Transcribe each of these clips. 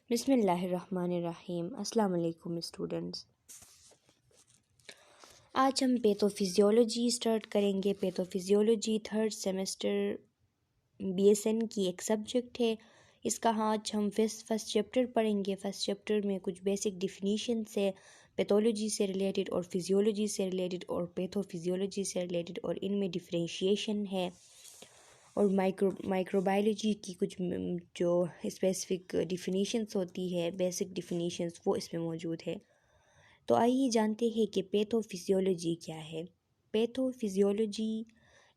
बिस्मिल्लाहिर्रहमानिर्रहीम। अस्सलाम वालेकुम स्टूडेंट्स। आज हम पैथोफिजियोलॉजी स्टार्ट करेंगे। पैथोफिजियोलॉजी थर्ड सेमेस्टर बीएसएन की एक सब्जेक्ट है। इसका आज हम फर्स्ट चैप्टर पढ़ेंगे। फर्स्ट चैप्टर में कुछ बेसिक डिफिनीशन है पैथोलॉजी से रिलेटेड और फिजियोलॉजी से रिलेटेड और पैथोफिजियोलॉजी से रिलेटेड, और इनमें डिफरेंशिएशन है और माइक्रोबायोलॉजी की कुछ जो स्पेसिफिक डिफिनीशंस होती है, बेसिक डिफिनीशंस, वो इसमें मौजूद है। तो आइए जानते हैं कि पैथोफिजियोलॉजी क्या है। पैथोफिजियोलॉजी,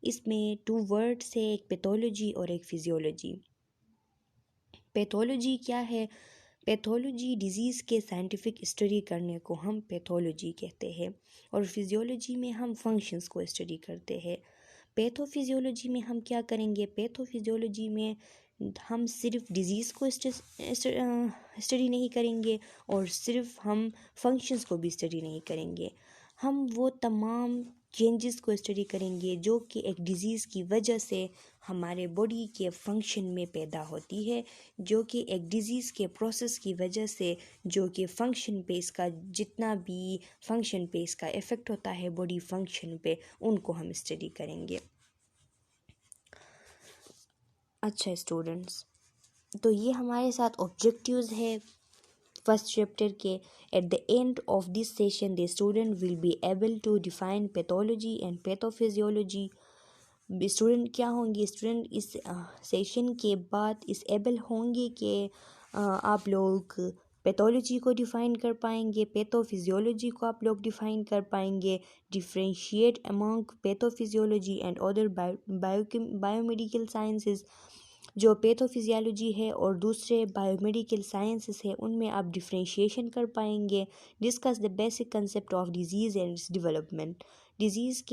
इसमें टू वर्ड्स है, एक पैथोलॉजी और एक फिजियोलॉजी। पैथोलॉजी क्या है? पैथोलॉजी डिजीज़ के साइंटिफिक स्टडी करने को हम पैथोलॉजी कहते हैं, और फिजियोलॉजी में हम फंक्शंस को स्टडी करते हैं। पैथोफिजियोलॉजी में हम क्या करेंगे? पैथोफिजियोलॉजी में हम सिर्फ डिज़ीज़ को स्टडी नहीं करेंगे और सिर्फ हम फंक्शंस को भी स्टडी नहीं करेंगे। हम वो तमाम चेंजेस को स्टडी करेंगे जो कि एक डिज़ीज़ की वजह से हमारे बॉडी के फंक्शन में पैदा होती है, जो कि एक डिज़ीज़ के प्रोसेस की वजह से, जो कि फंक्शन पे इसका जितना भी फंक्शन पे इसका इफ़ेक्ट होता है बॉडी फंक्शन पे, उनको हम स्टडी करेंगे। अच्छा स्टूडेंट्स, तो ये हमारे साथ ऑब्जेक्टिव्स है फर्स्ट चैप्टर के। At the end of this session the student will be able to define pathology and pathophysiology. Student क्या होंगे? स्टूडेंट इस सेशन के बाद इस एबल होंगे कि आप लोग पैथोलॉजी को डिफ़ाइन कर पाएंगे, पैथोफिजियोलॉजी को आप लोग डिफ़ाइन कर पाएंगे, differentiate among pathophysiology and other biomedical sciences. जो पैथोफिजियोलॉजी है और दूसरे बायोमेडिकल साइंसेस है, उनमें आप डिफ्रेंशिएशन कर पाएंगे। Discuss the basic concept of disease and its development. Disease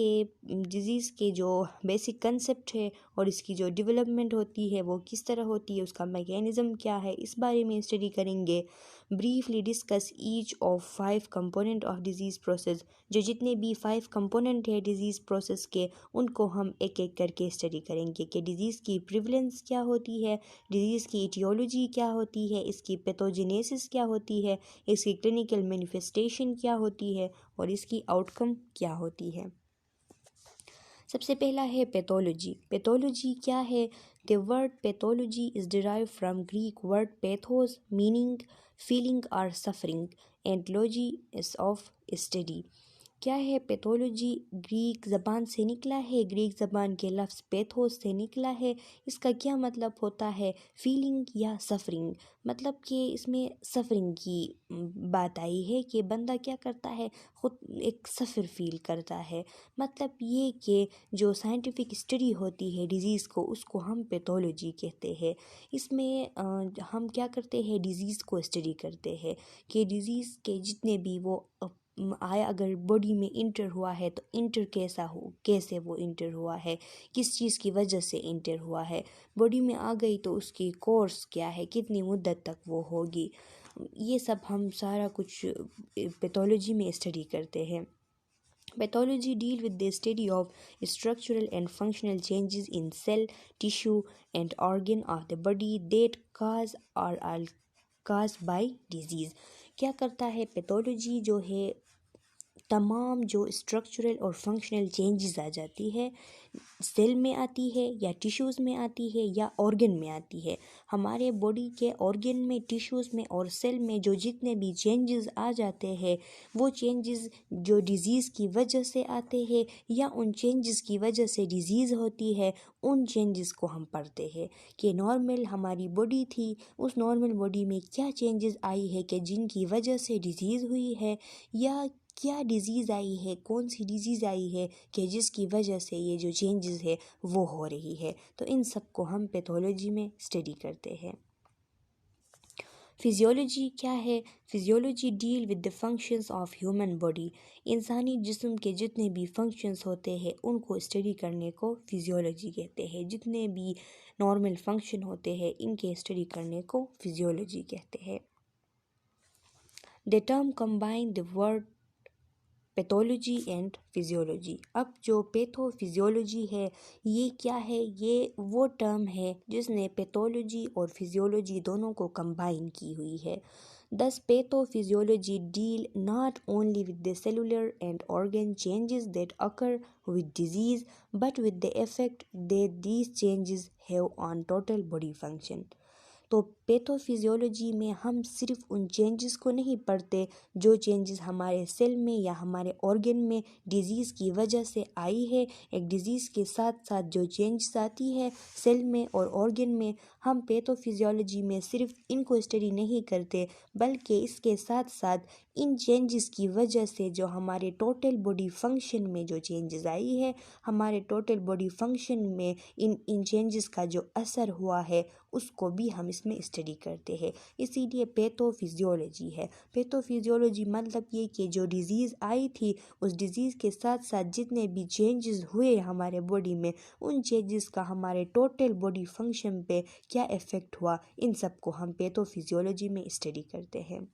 के जो बेसिक कंसेप्ट है और इसकी जो डेवलपमेंट होती है वो किस तरह होती है, उसका मैकेनिज़्म क्या है, इस बारे में स्टडी करेंगे। Briefly discuss each of 5 component of disease process. जो जितने भी 5 कंपोनेंट है डिजीज़ प्रोसेस के, उनको हम एक एक करके स्टडी करेंगे कि डिज़ीज़ की प्रिवलेंस क्या होती है, डिज़ीज़ की इटियोलॉजी क्या होती है, इसकी पैथोजेनेसिस क्या होती है, इसकी क्लिनिकल मैनिफेस्टेशन क्या होती है और इसकी आउटकम क्या होती है। सबसे पहला है पैथोलॉजी। पैथोलॉजी क्या है? The word pathology is derive from Greek word pathos meaning feeling और suffering and logy is of study. क्या है पैथोलॉजी? ग्रीक ज़बान से निकला है, ग्रीक ज़बान के लफ्ज़ पैथोस से निकला है। इसका क्या मतलब होता है? फीलिंग या सफ़रिंग। मतलब कि इसमें सफ़रिंग की बात आई है कि बंदा क्या करता है, ख़ुद एक सफ़र फील करता है। मतलब ये कि जो साइंटिफिक स्टडी होती है डिज़ीज़ को, उसको हम पैथोलॉजी कहते हैं। इसमें हम क्या करते हैं, डिज़ीज़ को स्टडी करते हैं कि डिज़ीज़ के जितने भी वो आया, अगर बॉडी में इंटर हुआ है तो इंटर कैसा हो, कैसे वो इंटर हुआ है, किस चीज़ की वजह से इंटर हुआ है, बॉडी में आ गई तो उसकी कोर्स क्या है, कितनी मुद्दत तक वो होगी। ये सब हम सारा कुछ पैथोलॉजी में स्टडी करते हैं। Pathology deal with the study of structural and functional changes in cell, tissue, and organ of the body that cause or are caused by disease। क्या करता है पैथोलॉजी? जो है तमाम जो स्ट्रक्चरल और फंक्शनल चेंजेस आ जाती है, सेल में आती है या टिश्यूज़ में आती है या ऑर्गन में आती है। हमारे बॉडी के ऑर्गन में, टिश्यूज़ में और सेल में जो जितने भी चेंजेस आ जाते हैं, वो चेंजेस जो डिज़ीज़ की वजह से आते हैं या उन चेंजेस की वजह से डिज़ीज़ होती है, उन चेंजेस को हम पढ़ते हैं कि नॉर्मल हमारी बॉडी थी, उस नॉर्मल बॉडी में क्या चेंजेस आई है कि जिनकी वजह से डिज़ीज़ हुई है, या क्या डिज़ीज़ आई है, कौन सी डिज़ीज़ आई है कि जिसकी वजह से ये जो चेंजेस है वो हो रही है। तो इन सब को हम पैथोलॉजी में स्टडी करते हैं। फिजियोलॉजी क्या है? Physiology deal with the functions of human body. इंसानी जिस्म के जितने भी फंक्शंस होते हैं उनको स्टडी करने को फिजियोलॉजी कहते हैं। जितने भी नॉर्मल फंक्शन होते हैं, इनके स्टडी करने को फिजियोलॉजी कहते हैं। The term combine the word pathology and physiology. अब जो पैथोफिजियोलॉजी है ये क्या है, ये वो टर्म है जिसने पैथोलॉजी और फिजियोलॉजी दोनों को कंबाइन की हुई है। Thus, pathophysiology deal not only with the cellular and organ changes that occur with disease, but with the effect that these changes have on total body function. तो pathophysiology में हम सिर्फ उन चेंजेस को नहीं पढ़ते जो चेंजेस हमारे सेल में या हमारे ऑर्गन में डिजीज़ की वजह से आई है। एक डिजीज़ के साथ साथ जो चेंजेस आती है सेल में और ऑर्गन में, हम पैथोफिजियोलॉजी में सिर्फ इनको स्टडी नहीं करते, बल्कि इसके साथ साथ इन चेंजेस की वजह से जो हमारे टोटल बॉडी फंक्शन में जो चेंजेस आई है, हमारे टोटल बॉडी फंक्शन में इन चेंजेस का जो असर हुआ है उसको भी हम इसमें स्टडी करते हैं। इसीलिए पैथोफिजियोलॉजी है। पैथोफिजियोलॉजी मतलब ये कि जो डिज़ीज़ आई थी उस डिज़ीज़ के साथ साथ जितने भी चेंजेस हुए हमारे बॉडी में, उन चेंजेस का हमारे टोटल बॉडी फंक्शन पे क्या इफ़ेक्ट हुआ, इन सब को हम पैथोफिजियोलॉजी में स्टडी करते हैं।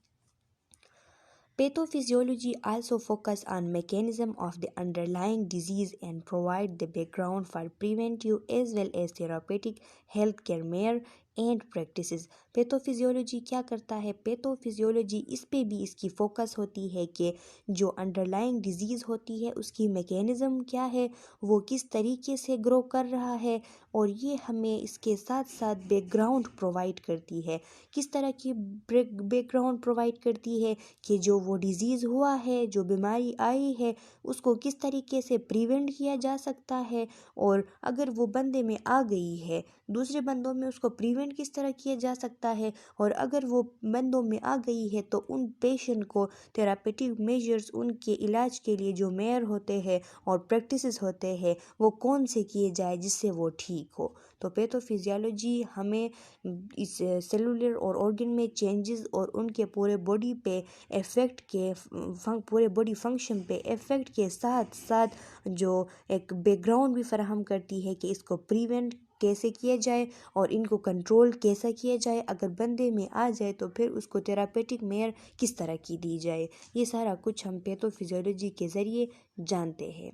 Pathophysiology also focus on mechanism of the underlying disease and provide the background for preventive as well as therapeutic healthcare care and practices. Pathophysiology क्या करता है, पैथोफिजियोलॉजी इस पे भी इसकी फोकस होती है कि जो अंडरलाइंग डिजीज़ होती है उसकी मैकेनिज़्म क्या है, वो किस तरीके से ग्रो कर रहा है, और ये हमें इसके साथ साथ बैकग्राउंड प्रोवाइड करती है। किस तरह की बैकग्राउंड प्रोवाइड करती है कि जो वो डिज़ीज़ हुआ है, जो बीमारी आई है, उसको किस तरीके से प्रिवेंट किया जा सकता है, और अगर वो बंदे में आ गई है दूसरे बंदों में उसको प्रिवेंट किस तरह किया जा सकता है, और अगर वो बंदों में आ गई है तो उन पेशेंट को थेरापेटिक मेजर्स, उनके इलाज के लिए जो मेयर होते हैं और प्रैक्टिसेस होते हैं वो कौन से किए जाए जिससे वो ठीक हो। तो पैथोफिजियोलॉजी हमें इस सेलुलर और ऑर्गन में चेंजेस और उनके पूरे बॉडी पे इफ़ेक्ट के पूरे बॉडी फंक्शन पे इफ़ेक्ट के साथ साथ जो एक बैकग्राउंड भी फराहम करती है कि इसको प्रिवेंट कैसे किया जाए और इनको कंट्रोल कैसा किया जाए, अगर बंदे में आ जाए तो फिर उसको थेरापेटिक मेयर किस तरह की दी जाए। ये सारा कुछ हम पैथोफिजियोलॉजी के ज़रिए जानते हैं।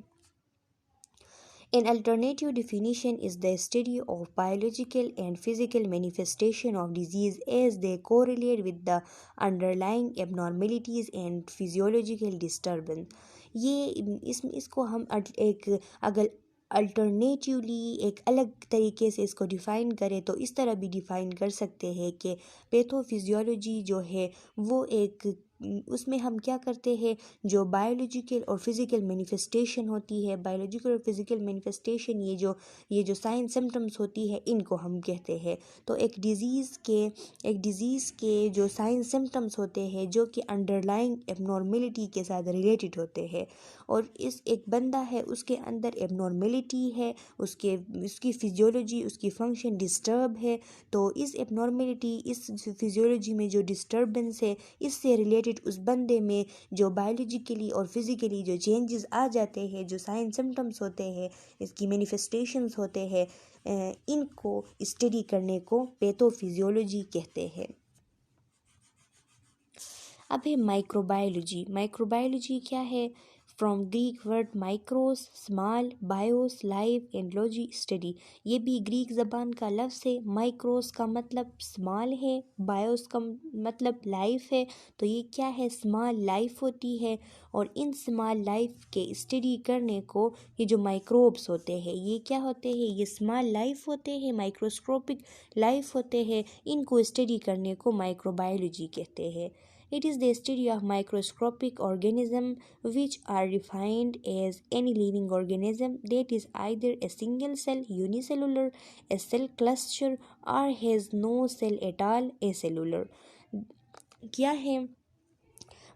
An alternative definition is the study of biological and physical manifestation of disease as they correlate with the underlying abnormalities and physiological disturbance। ये इसको हम एक अगर अल्टरनेटिवली एक अलग तरीके से इसको डिफ़ाइन करें तो इस तरह भी डिफ़ाइन कर सकते हैं कि पैथोफिजियोलॉजी जो है वो एक उसमें हम क्या करते हैं, जो बायोलॉजिकल और फिज़िकल मैनिफेस्टेशन होती है, बायोलॉजिकल और फिज़िकल मैनिफेस्टेशन ये जो साइन सिम्टम्स होती है इनको हम कहते हैं। तो एक डिज़ीज़ के जो साइन सिम्टम्स होते हैं जो कि अंडरलाइंग एबनॉर्मेलिटी के साथ रिलेटेड होते हैं, और इस एक बंदा है उसके अंदर एबनॉर्मेलिटी है, उसकी फिजियोलॉजी, उसकी फंक्शन डिस्टर्ब है, तो इस एबनॉर्मेलिटी, इस फिजियोलॉजी में जो डिस्टर्बेंस है इससे रिलेटेड उस बंदे में जो बायोलॉजिकली और फिज़िकली जो चेंजेस आ जाते हैं, जो साइन सिम्टम्स होते हैं, इसकी मैनिफेस्टेशंस होते हैं, इनको स्टडी करने को पैथोफिजियोलॉजी कहते हैं। अब है माइक्रोबायोलॉजी। माइक्रोबायोलॉजी क्या है? From Greek word micros small, bios life and logy study. ये भी ग्रीक ज़बान का लफ्ज़ है। माइक्रोस का मतलब स्मॉल है, बायोस का मतलब लाइफ है, तो ये क्या है, स्मॉल लाइफ होती है, और इन स्मॉल लाइफ के स्टडी करने को ये जो माइक्रोब्स होते हैं ये क्या होते हैं, ये स्मॉल लाइफ होते हैं, माइक्रोस्कोपिक लाइफ होते हैं, इनको स्टडी करने को माइक्रोबायोलॉजी कहते हैं। It is the study of microscopic organisms which are defined as any living organism that is either a single cell, unicellular, a cell cluster, or has no cell at all, acellular। क्या है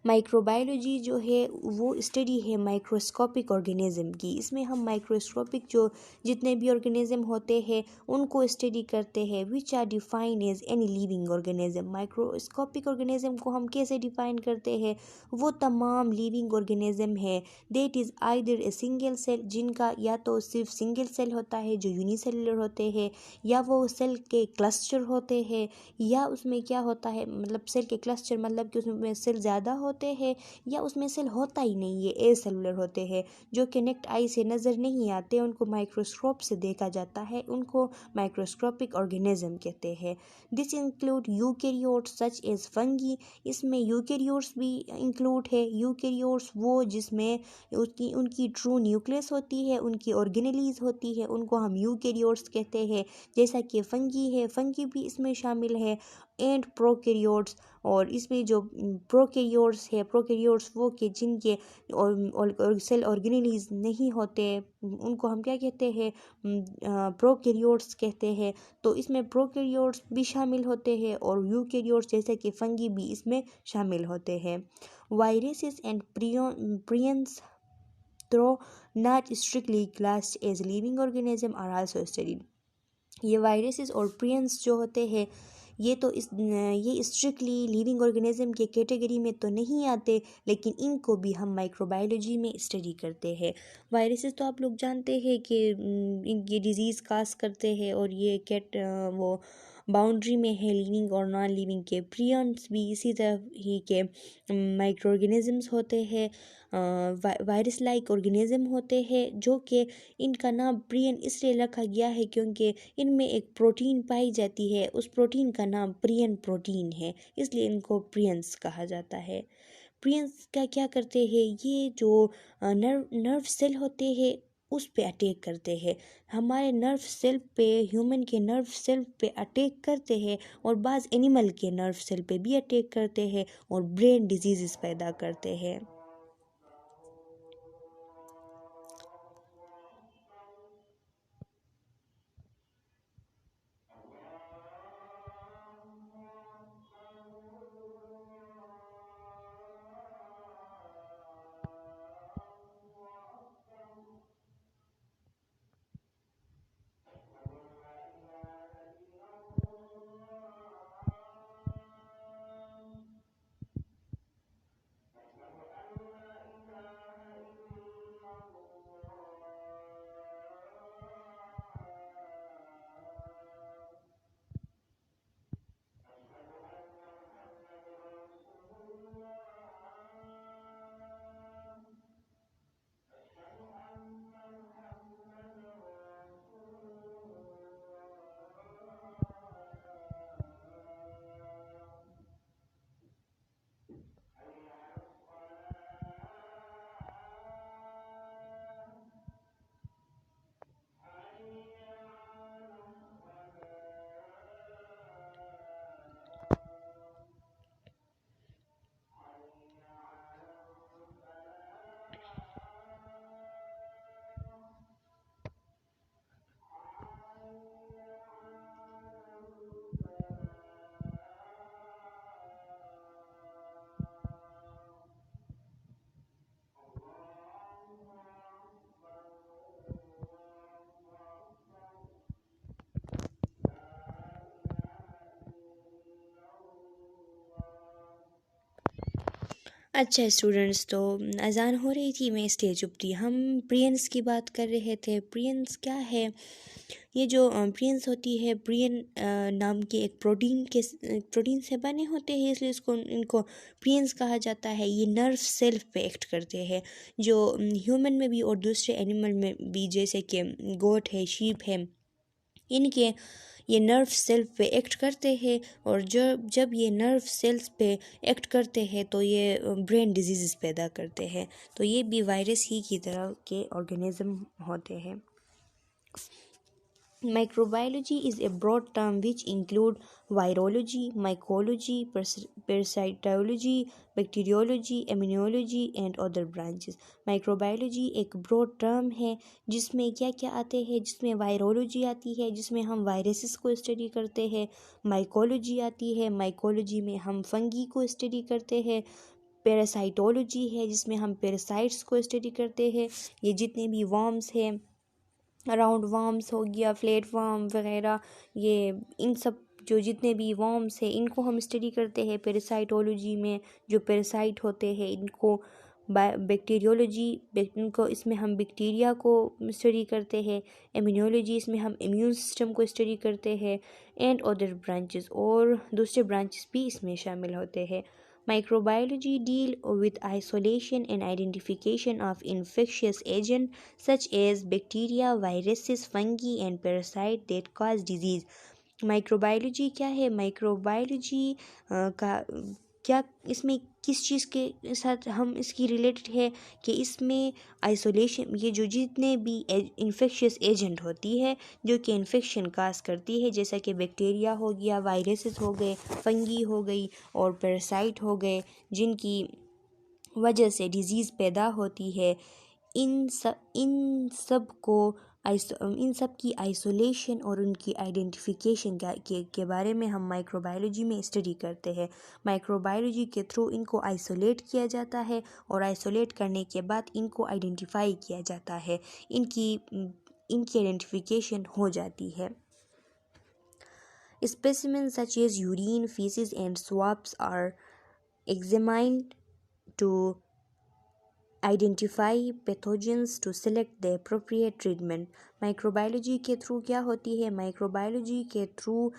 microbiology? जो है वो study है microscopic organism की। इसमें हम microscopic जो जितने भी ऑर्गेनिज्म होते हैं उनको स्टडी करते हैं, which are define as any living organism. Microscopic organism को हम कैसे डिफाइन करते हैं? वो तमाम लिविंग ऑर्गेनिज्म है that is either a single cell, जिनका या तो सिर्फ सिंगल सेल होता है जो यूनिसेलुलर होते हैं, या वो सेल के क्लस्टर होते हैं, या उसमें क्या होता है, मतलब सेल के क्लस्टर मतलब कि उसमें सेल ज़्यादा होते हैं या उसमें सेल होता ही नहीं है, ए सेलुलर होते हैं जो कनेक्ट आई से नज़र नहीं आते, उनको माइक्रोस्कोप से देखा जाता है, उनको माइक्रोस्कोपिक ऑर्गेनिज्म कहते हैं। This include eukaryotes such as fungi, इसमें यूकैरियोट्स भी इंक्लूड है। यूकैरियोट्स वो जिसमें उनकी ट्रू न्यूक्लियस होती है, उनकी ऑर्गेनेलीज होती है, उनको हम यूकैरियोट्स कहते हैं, जैसा कि फंगी है, फंगी भी इसमें शामिल है। एंड प्रोकैरियोट्स, और इसमें जो प्रोकैरियोट्स है, प्रोकैरियोट्स वो के जिनके सेल ऑर्गेनेलीज नहीं होते, उनको हम क्या कहते हैं, प्रोकैरियोट्स कहते हैं। तो इसमें प्रोकैरियोट्स भी शामिल होते हैं और यूकैरियोट्स जैसे कि फंगी भी इसमें शामिल होते हैं। Viruses and prions through not strictly classed as living organism are also studied. ये वायरसेस और प्रियंस जो होते हैं ये स्ट्रिक्टली लिविंग ऑर्गेनिज्म के कैटेगरी में तो नहीं आते, लेकिन इनको भी हम माइक्रोबायोलॉजी में स्टडी करते हैं। वायरसेस तो आप लोग जानते हैं कि ये डिजीज़ काज करते हैं और ये वो बाउंड्री में है लिविंग और नॉन लिविंग के। प्रियंस भी इसी तरह ही के माइक्रो ऑर्गेनिजम्स होते हैं, वायरस लाइक ऑर्गेनिज्म होते हैं, जो कि इनका नाम प्रियन इसलिए रखा गया है क्योंकि इनमें एक प्रोटीन पाई जाती है, उस प्रोटीन का नाम प्रियन प्रोटीन है, इसलिए इनको प्रियंस कहा जाता है। प्रियंस का क्या करते हैं, ये जो नर्व सेल होते हैं उस पे अटैक करते हैं, हमारे नर्व सेल पे, ह्यूमन के नर्व सेल पे अटैक करते हैं और बाज़ एनिमल के नर्व सेल पे भी अटैक करते हैं और ब्रेन डिजीज़ पैदा करते हैं। अच्छा स्टूडेंट्स, तो अजान हो रही थी, मैं इसलिए चुप थी। हम प्रियंस की बात कर रहे थे। प्रियंस क्या है, ये जो प्रियंस होती है, प्रियन नाम के एक प्रोटीन से बने होते हैं, इसलिए इनको प्रियंस कहा जाता है। ये नर्व सेल पे एक्ट करते हैं, जो ह्यूमन में भी और दूसरे एनिमल में भी, जैसे कि गोट है, शीप है, इनके ये नर्व सेल पे एक्ट करते हैं। और जब ये नर्व सेल्स पे एक्ट करते हैं तो ये ब्रेन डिजीज़ पैदा करते हैं। तो ये भी वायरस ही की तरह के ऑर्गेनिज्म होते हैं। Microbiology is a broad term which include virology, mycology, parasitology, bacteriology, immunology and other branches. Microbiology एक broad term है जिसमें क्या क्या आते हैं, जिसमें वायरोलॉजी आती है, जिसमें हम वायरसेस को स्टडी करते हैं। माइकोलॉजी आती है, माइकोलॉजी में हम फंगी को स्टडी करते हैं। पैरासाइटोलॉजी है जिसमें हम पैरासाइट्स को स्टडी करते हैं, ये जितने भी वर्म्स हैं, राउंड वर्म्स हो गया, फ्लैट वर्म वगैरह, ये इन सब जो जितने भी वर्म्स हैं इनको हम स्टडी करते हैं। पैरासाइटोलॉजी में जो पैरासाइट होते हैं इनको, बैक्टीरियोलॉजी, इनको इसमें हम बैक्टीरिया को स्टडी करते हैं। इम्यूनोलॉजी, इसमें हम इम्यून सिस्टम को स्टडी करते हैं। एंड अदर ब्रांचेस, और दूसरे ब्रांचेस भी इसमें शामिल होते हैं। Microbiology deal with isolation and identification of infectious agents such as bacteria, viruses, fungi and parasites that cause disease. Microbiology क्या है? माइक्रोबायोलॉजी का क्या इसमें किस चीज़ के साथ हम इसकी रिलेटेड है कि इसमें आइसोलेशन, ये जो जितने भी इन्फेक्शियस एजेंट होती है जो कि इन्फेक्शन काज करती है, जैसा कि बैक्टीरिया हो गया, वायरसेस हो गए, फंगी हो गई और पैरासाइट हो गए, जिनकी वजह से डिज़ीज़ पैदा होती है, इन सब की आइसोलेशन और उनकी आइडेंटिफिकेशन के बारे में हम माइक्रोबायोलॉजी में स्टडी करते हैं। माइक्रोबायोलॉजी के थ्रू इनको आइसोलेट किया जाता है और आइसोलेट करने के बाद इनको आइडेंटिफाई किया जाता है, इनकी आइडेंटिफिकेशन हो जाती है। Specimens such as urine, feces and swabs are examined to identify pathogens to select the appropriate treatment. Microbiology के थ्रू क्या होती है? माइक्रोबायोलॉजी के थ्रू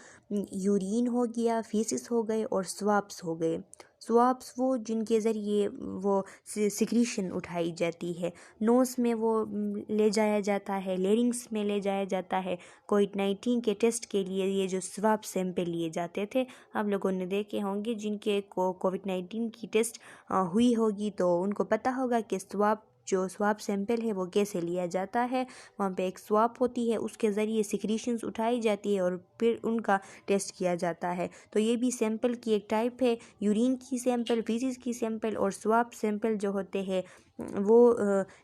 यूरिन हो गया, फीसिस हो गए और स्वाब्स हो गए। स्वाब्स वो जिनके ज़रिए वो सिक्रीशन उठाई जाती है, नोज़ में वो ले जाया जाता है, लेरिंग्स में ले जाया जाता है। कोविड-19 के टेस्ट के लिए ये जो स्वाब सैंपल लिए जाते थे, आप लोगों ने देखे होंगे जिनके को कोविड-19 की टेस्ट हुई होगी तो उनको पता होगा कि स्वाब सैंपल है वो कैसे लिया जाता है। वहाँ पे एक स्वाब होती है, उसके ज़रिए सिक्रीशंस उठाई जाती है और फिर उनका टेस्ट किया जाता है। तो ये भी सैंपल की एक टाइप है। यूरिन की सैंपल, फीसिस की सैंपल और स्वाब सैंपल जो होते हैं वो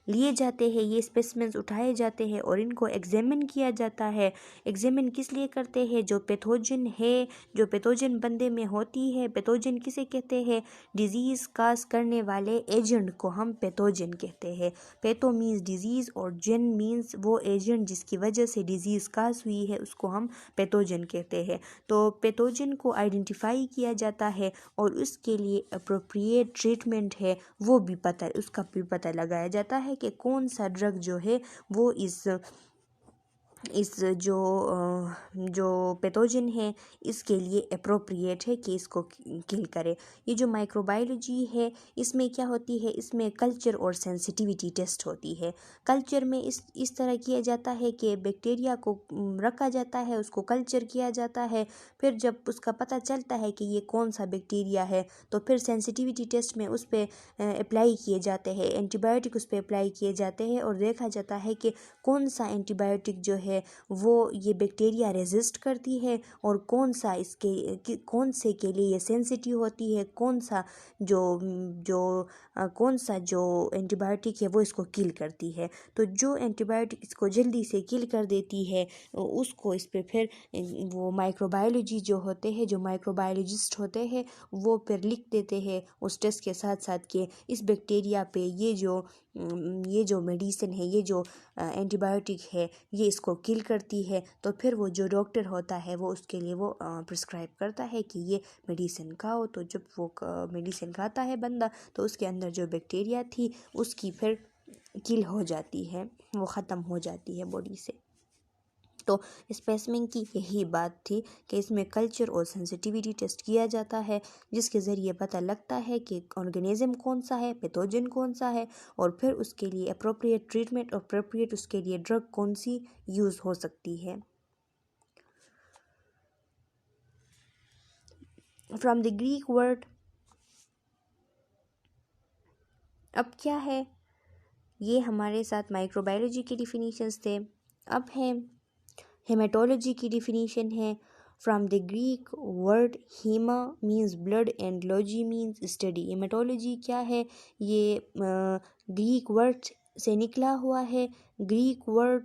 लिए जाते हैं, ये स्पेसिमेंस उठाए जाते हैं और इनको एग्जामिन किया जाता है। एग्जामिन किस लिए करते हैं? जो पैथोजन है, जो पैथोजन बंदे में होती है। पैथोजन किसे कहते हैं? डिजीज़ काज करने वाले एजेंट को हम पैथोजन कहते हैं। पैथो मीन्स डिजीज़ और जेन मीन्स वो एजेंट जिसकी वजह से डिजीज़ काज हुई है, उसको हम पैथोजन कहते हैं। तो पैथोजन को आइडेंटिफाई किया जाता है और उसके लिए अप्रोप्रिएट ट्रीटमेंट है वो भी उसका भी पता लगाया जाता है कि कौन सा ड्रग जो है वो इस जो पैथोजन है इसके लिए अप्रोप्रिएट है कि इसको किल करे। ये जो माइक्रोबायोलॉजी है इसमें क्या होती है? इसमें कल्चर और सेंसिटिविटी टेस्ट होती है। कल्चर में इस तरह किया जाता है कि बैक्टीरिया को रखा जाता है, उसको कल्चर किया जाता है, फिर जब उसका पता चलता है कि ये कौन सा बैक्टीरिया है तो फिर सेंसिटिविटी टेस्ट में उस पर अप्लाई किए जाते हैं, एंटीबायोटिक उस पर अप्लाई किए जाते हैं और देखा जाता है कि कौन सा एंटीबायोटिक जो है वो ये बैक्टीरिया रेजिस्ट करती है और कौन से के लिए ये सेंसिटिव होती है, कौन सा जो एंटीबायोटिक है वो इसको किल करती है। तो जो एंटीबायोटिक इसको जल्दी से किल कर देती है उसको इस पे फिर वो माइक्रोबायोलॉजी जो होते हैं, जो माइक्रोबायोलॉजिस्ट होते हैं वो फिर लिख देते हैं उस टेस्ट के साथ साथ कि इस बैक्टीरिया पे ये जो मेडिसिन है, ये जो एंटीबायोटिक है ये इसको किल करती है। तो फिर वो जो डॉक्टर होता है वो उसके लिए वो प्रिस्क्राइब करता है कि ये मेडिसिन खाओ। तो जब वो मेडिसिन खाता है बंदा तो उसके अंदर जो बैक्टीरिया थी उसकी फिर किल हो जाती है, वो ख़त्म हो जाती है बॉडी से। तो स्पेसिमेन की यही बात थी कि इसमें कल्चर और सेंसिटिविटी टेस्ट किया जाता है जिसके ज़रिए पता लगता है कि ऑर्गेनिज्म कौन सा है, पैथोजन कौन सा है और फिर उसके लिए अप्रोप्रिएट ट्रीटमेंट और अप्रोप्रिएट उसके लिए ड्रग कौन सी यूज़ हो सकती है। फ्रॉम द ग्रीक वर्ड, अब क्या है? ये हमारे साथ माइक्रोबायोलॉजी की डिफिनीशंस थे। अब है हेमेटोलॉजी की डिफिनीशन है। From the Greek word Hima means blood and logy means study. Haematology क्या है? ये ग्रीक वर्ड से निकला हुआ है। ग्रीक वर्ड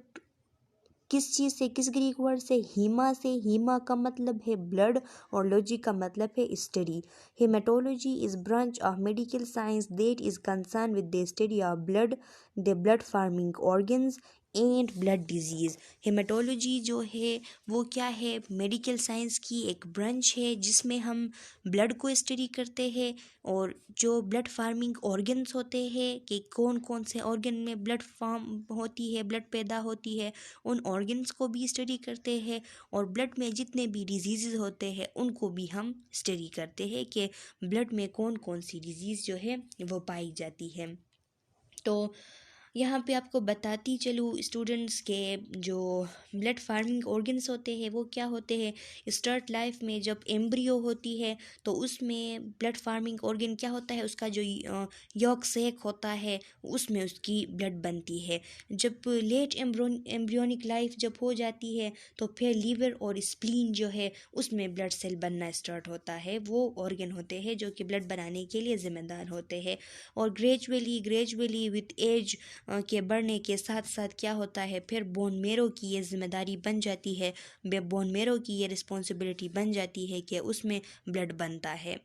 किस चीज़ से, किस ग्रीक वर्ड से? हीमा से। हीमा का मतलब है ब्लड और लॉजी का मतलब है study. Haematology is branch of medical science that is concern with the study of blood, the blood forming organs and blood disease. Haematology जो है वो क्या है, मेडिकल साइंस की एक ब्रांच है जिसमें हम ब्लड को स्टडी करते हैं और जो ब्लड फार्मिंग ऑर्गन्स होते हैं कि कौन कौन से ऑर्गन में ब्लड फार्म होती है, ब्लड पैदा होती है, उन ऑर्गन्स को भी स्टडी करते हैं और ब्लड में जितने भी डिजीज़ होते हैं उनको भी हम स्टडी करते हैं कि ब्लड में कौन कौन सी डिजीज़ जो है वो पाई जाती है। तो यहाँ पे आपको बताती चलूँ स्टूडेंट्स के जो ब्लड फार्मिंग ऑर्गन्स होते हैं वो क्या होते हैं। स्टार्ट लाइफ में जब एम्ब्रियो होती है तो उसमें ब्लड फार्मिंग ऑर्गन क्या होता है, उसका जो यॉक सैक होता है उसमें उसकी ब्लड बनती है। जब लेट एम्ब्रियोनिक लाइफ जब हो जाती है तो फिर लीवर और स्प्लीन जो है उसमें ब्लड सेल बनना स्टार्ट होता है। वो ऑर्गन होते हैं जो कि ब्लड बनाने के लिए ज़िम्मेदार होते हैं और ग्रेजुअली विथ एज के बढ़ने के साथ साथ क्या होता है, फिर बोन मेरो की ये जिम्मेदारी बन जाती है, बोन मेरो की ये रिस्पॉन्सिबिलिटी बन जाती है कि उसमें ब्लड बनता है।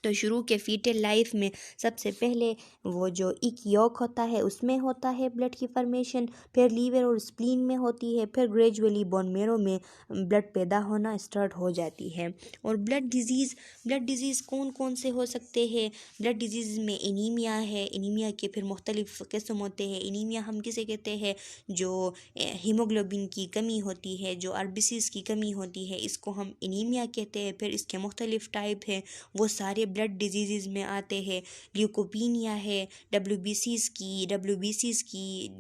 तो शुरू के फीटल लाइफ में सबसे पहले वो जो एक यॉक होता है उसमें होता है ब्लड की फॉर्मेशन, फिर लीवर और स्प्लीन में होती है, फिर ग्रेजुअली बोन मेरो में ब्लड पैदा होना स्टार्ट हो जाती है। और ब्लड डिजीज़ कौन कौन से हो सकते हैं। ब्लड डिजीज़ में एनीमिया है, एनीमिया के फिर मुख्तलिफ़ किस्म होते हैं। एनीमिया हम किसे कहते हैं, जो हीमोग्लोबिन की कमी होती है, जो आरबीसीज़ की कमी होती है, इसको हम एनीमिया कहते हैं। फिर इसके मुख्तलिफ़ टाइप हैं, वो सारे ब्लड डिजीज़ में आते हैं। ल्यूकोपीनिया है, डब्ल्यूबीसीज़ की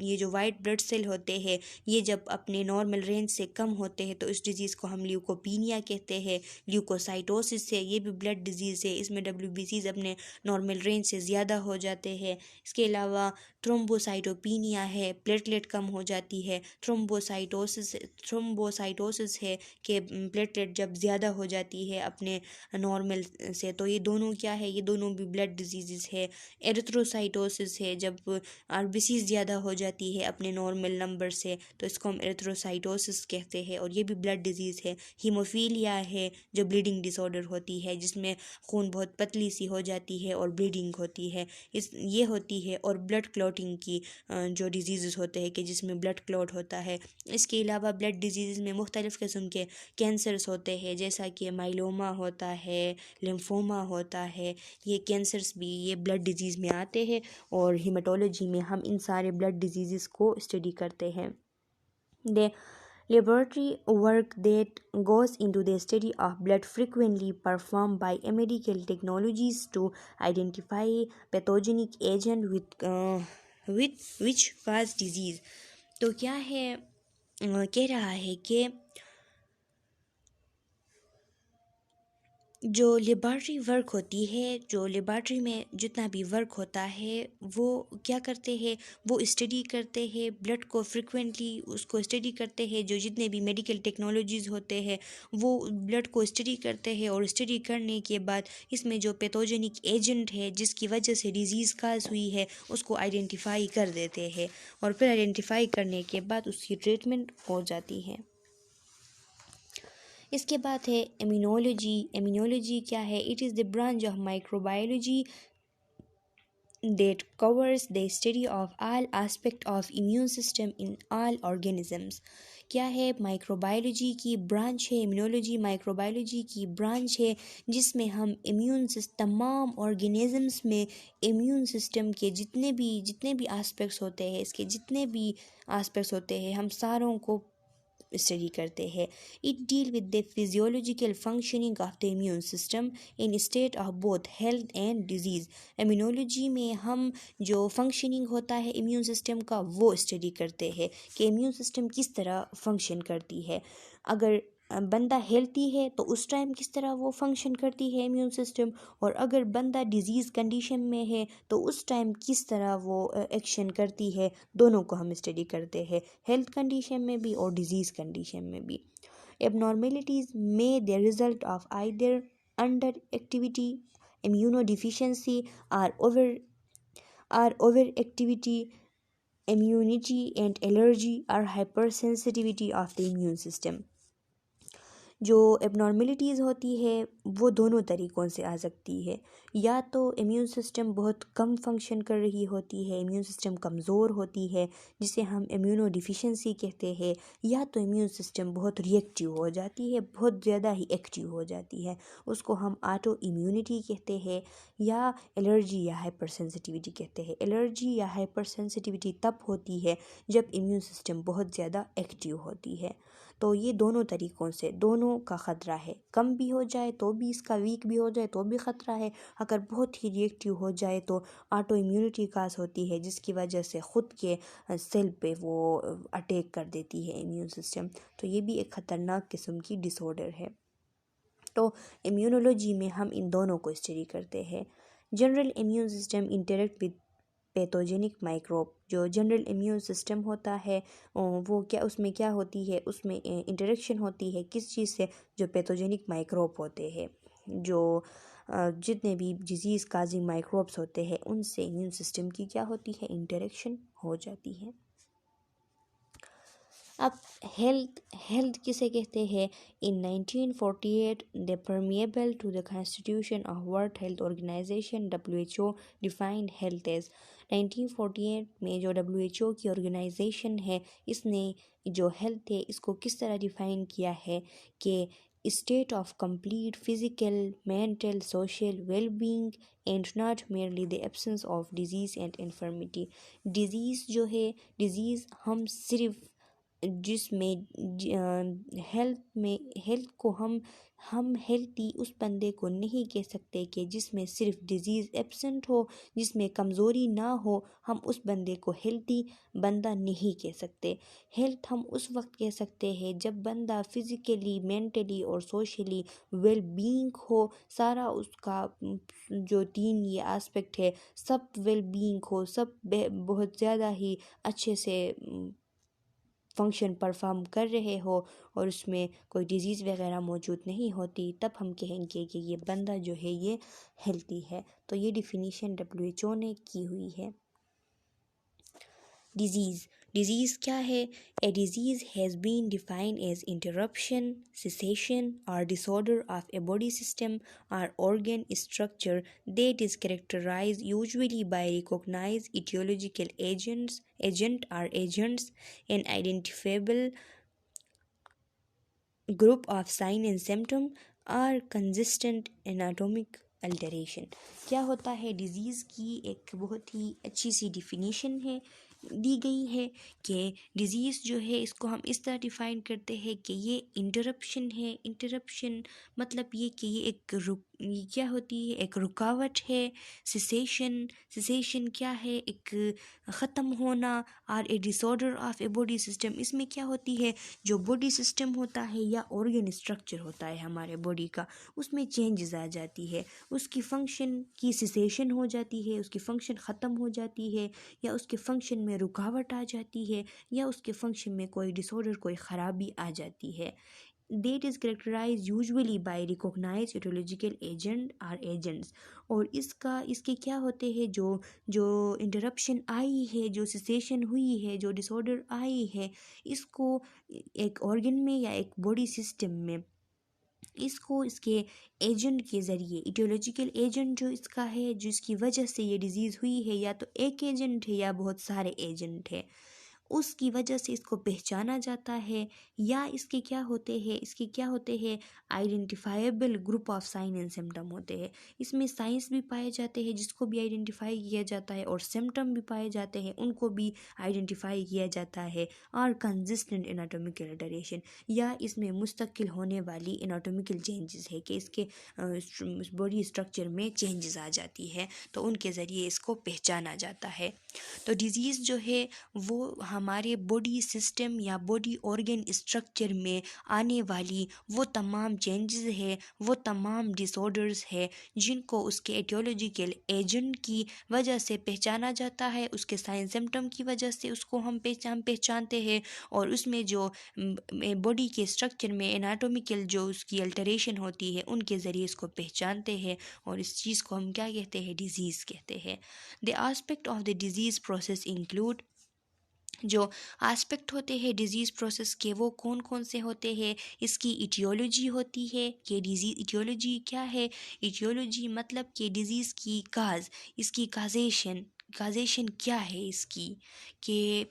ये जो वाइट ब्लड सेल होते हैं ये जब अपने नॉर्मल रेंज से कम होते हैं तो इस डिज़ीज़ को हम ल्यूकोपीनिया कहते हैं। ल्यूकोसाइटोसिस है, ये भी ब्लड डिजीज़ है, इसमें डब्ल्यूबीसीज़ अपने नॉर्मल रेंज से ज़्यादा हो जाते हैं। इसके अलावा थ्रोम्बोसाइटोपिनिया है, प्लेटलेट कम हो जाती है। थ्रोम्बोसाइटोसिस है कि प्लेटलेट जब ज़्यादा हो जाती है अपने नॉर्मल से, तो ये दोनों क्या है, ये दोनों भी ब्लड डिजीज़ है। एरिथ्रोसाइटोसिस है, जब आरबीसी ज़्यादा हो जाती है अपने नॉर्मल नंबर से तो इसको हम एरिथ्रोसाइटोसिस कहते हैं और ये भी ब्लड डिजीज़ है। हीमोफीलिया है, जो ब्लीडिंग डिसऑर्डर होती है जिसमें खून बहुत पतली सी हो जाती है और ब्लीडिंग होती है, ये होती है। और ब्लड क्लॉटिंग की जो डिजीज़ होते हैं कि जिसमें ब्लड क्लॉट होता है। इसके अलावा ब्लड डिजीज़ में मुख्तलिफ़ किस्म के कैंसर्स होते हैं, जैसा कि माइलोमा होता है, लिम्फोमा होता है। ये कैंसर्स भी ये ब्लड डिजीज़ में आते हैं और हीमाटोलॉजी में हम इन सारे ब्लड डिजीज़ को स्टडी करते हैं। The laboratory work that goes into the study of blood frequently performed by medical technologies to identify pathogenic agent with which cause disease। तो क्या है, कह रहा है कि जो लेबॉर्ट्री वर्क होती है, जो लेबॉर्ट्री में जितना भी वर्क होता है वो क्या करते हैं, वो स्टडी करते हैं ब्लड को फ्रिक्वेंटली, उसको स्टडी करते हैं। जो जितने भी मेडिकल टेक्नोलॉजीज़ होते हैं वो ब्लड को स्टडी करते हैं और स्टडी करने के बाद इसमें जो पैथोजेनिक एजेंट है जिसकी वजह से डिजीज़ काज हुई है उसको आइडेंटिफाई कर देते हैं और फिर आइडेंटिफाई करने के बाद उसकी ट्रीटमेंट हो जाती है। इसके बाद है इम्यूनोलॉजी। इम्यूनोलॉजी क्या है, it is the branch of microbiology that covers the study of all aspect of immune system in all organisms। क्या है, माइक्रोबायोलॉजी की ब्रांच है। इम्यूनोलॉजी माइक्रोबायोलॉजी की ब्रांच है जिसमें हम इम्यून सिस्टम, तमाम ऑर्गेनिजम्स में इम्यून सिस्टम के जितने भी एस्पेक्ट्स होते हैं, इसके जितने भी एस्पेक्ट्स होते हैं हम सारों को स्टडी करते हैं। It deal with the physiological functioning of the immune system in state of both health and disease. Immunology में हम जो फंक्शनिंग होता है इम्यून सिस्टम का वो स्टडी करते हैं कि इम्यून सिस्टम किस तरह फंक्शन करती है। अगर बंदा हेल्थी है तो उस टाइम किस तरह वो फंक्शन करती है इम्यून सिस्टम, और अगर बंदा डिजीज़ कंडीशन में है तो उस टाइम किस तरह वो एक्शन करती है, दोनों को हम स्टडी करते हैं, हेल्थ कंडीशन में भी और डिजीज़ कंडीशन में भी। Abnormalities may the result of either underactivity, immunodeficiency, or overactivity, immunity and allergy or hypersensitivity of the immune system। जो एबनॉर्मेलिटीज़ होती है वो दोनों तरीक़ों से आ सकती है, या तो इम्यून सिस्टम बहुत कम फंक्शन कर रही होती है, इम्यून सिस्टम कमज़ोर होती है जिसे हम इम्यूनो डिफिशिएंसी कहते हैं, या तो इम्यून सिस्टम बहुत रिएक्टिव हो जाती है, बहुत ज़्यादा ही एक्टिव हो जाती है, उसको हम ऑटो इम्यूनिटी कहते हैं, या एलर्जी या हाइपर सेंसिटिविटी कहते हैं। एलर्जी या हाइपर सेंसिटिविटी तब होती है जब इम्यून सिस्टम बहुत ज़्यादा एक्टिव होती है। तो ये दोनों तरीक़ों से दोनों का ख़तरा है, कम भी हो जाए तो भी इसका, वीक भी हो जाए तो भी ख़तरा है, अगर बहुत ही रिएक्टिव हो जाए तो ऑटो इम्यूनिटी काज होती है जिसकी वजह से ख़ुद के सेल पे वो अटैक कर देती है इम्यून सिस्टम। तो ये भी एक ख़तरनाक किस्म की डिसऑर्डर है। तो इम्यूनोलॉजी में हम इन दोनों को स्टडी करते हैं। General immune system interact with pathogenic microbe. जो जनरल इम्यून सिस्टम होता है वो क्या, उसमें क्या होती है, उसमें इंटरेक्शन होती है किस चीज़ से, जो पैथोजेनिक माइक्रोब होते हैं, जो जितने भी डिजीज़ काजिंग माइक्रोब्स होते हैं उनसे इम्यून सिस्टम की क्या होती है, इंटरेक्शन हो जाती है। अब हेल्थ किसे कहते हैं? In 1948 the preamble to the constitution of World Health Organization WHO defined health as. 1948 में जो WHO की ऑर्गेनाइजेशन है इसने जो हेल्थ है इसको किस तरह डिफ़ाइन किया है कि state of complete physical, mental, social wellbeing and not merely the absence of disease and infirmity. Disease जो है, डिज़ीज़ हम सिर्फ जिसमें हेल्थ को हम हेल्थी उस बंदे को नहीं कह सकते कि जिसमें सिर्फ डिजीज़ एब्सेंट हो, जिसमें कमज़ोरी ना हो, हम उस बंदे को हेल्थी बंदा नहीं कह सकते। हेल्थ हम उस वक्त कह सकते हैं जब बंदा फिज़िकली, मेंटली और सोशली वेल बीइंग हो, सारा उसका जो 3 ये एस्पेक्ट है सब वेल बीइंग हो, सब बहुत ज़्यादा ही अच्छे से फंक्शन परफॉर्म कर रहे हो और उसमें कोई डिज़ीज़ वगैरह मौजूद नहीं होती, तब हम कहेंगे कि ये बंदा जो है ये हेल्थी है। तो ये डिफिनीशन WHO ने की हुई है। डिज़ीज़ क्या है? A disease has been defined as interruption, cessation or disorder of a body system or organ structure that is characterized usually by recognized etiological agents an identifiable group of sign and symptom or consistent anatomic alteration. क्या होता है? Disease की एक बहुत ही अच्छी सी definition है, दी गई है कि डिज़ीज़ जो है इसको हम इस तरह डिफ़ाइन करते हैं कि ये इंटरप्शन है। इंटरप्शन मतलब ये कि ये क्या होती है, एक रुकावट है। सिसेशन क्या है? एक ख़त्म होना। और a disorder of a body system, इसमें क्या होती है, जो बॉडी सिस्टम होता है या ऑर्गन स्ट्रक्चर होता है हमारे बॉडी का, उसमें चेंजेस आ जाती है, उसकी फ़ंक्शन की सिसेशन हो जाती है, उसकी फ़ंक्शन ख़त्म हो जाती है, या उसके फंक्शन में रुकावट आ जाती है, या उसके फंक्शन में कोई डिसऑर्डर, कोई ख़राबी आ जाती है। That is characterized usually by recognized etiological agent or agents। और इसके क्या होते हैं, जो इंटरप्शन आई है, जो सिसेशन हुई है, जो डिसऑर्डर आई है, इसको एक ऑर्गन में या एक बॉडी सिस्टम में इसको इसके एजेंट के ज़रिए, इटियोलॉजिकल एजेंट जो इसका है, जिसकी वजह से ये डिज़ीज़ हुई है, या तो एक एजेंट है या बहुत सारे एजेंट है, उसकी वजह से इसको पहचाना जाता है। या इसके क्या होते हैं identifiable group of sine and symptom होते हैं। इसमें साइंस भी पाए जाते हैं जिसको भी आइडेंटिफाई किया जाता है, और सिम्टम भी पाए जाते हैं उनको भी आइडेंटिफाई किया जाता है। और कंसिस्टेंट एनाटॉमिकल अल्टरेशन, या इसमें मुस्तकिल होने वाली एनाटॉमिकल चेंजेस है कि इसके बॉडी स्ट्रक्चर में चेंजेस आ जाती है, तो उनके ज़रिए इसको पहचाना जाता है। तो डिज़ीज़ जो है वो हमारे बॉडी सिस्टम या बॉडी ऑर्गन स्ट्रक्चर में आने वाली वो तमाम चेंजेस है, वो तमाम डिसऑर्डर्स है जिनको उसके एटियोलॉजिकल एजेंट की वजह से पहचाना जाता है, उसके साइन सिम्टम की वजह से उसको हम पहचानते हैं, और उसमें जो बॉडी के स्ट्रक्चर में एनाटॉमिकल जो उसकी अल्टरेशन होती है उनके ज़रिए इसको पहचानते हैं, और इस चीज़ को हम क्या कहते हैं, डिज़ीज़ कहते हैं। The aspect of the disease process include जो एस्पेक्ट होते हैं डिज़ीज़ प्रोसेस के वो कौन कौन से होते हैं, इसकी इटियोलॉजी होती है कि डिज़ीज़ इटियोलॉजी क्या है। इटियोलॉजी मतलब कि डिज़ीज़ की काज, इसकी काजेशन क्या है इसकी, कि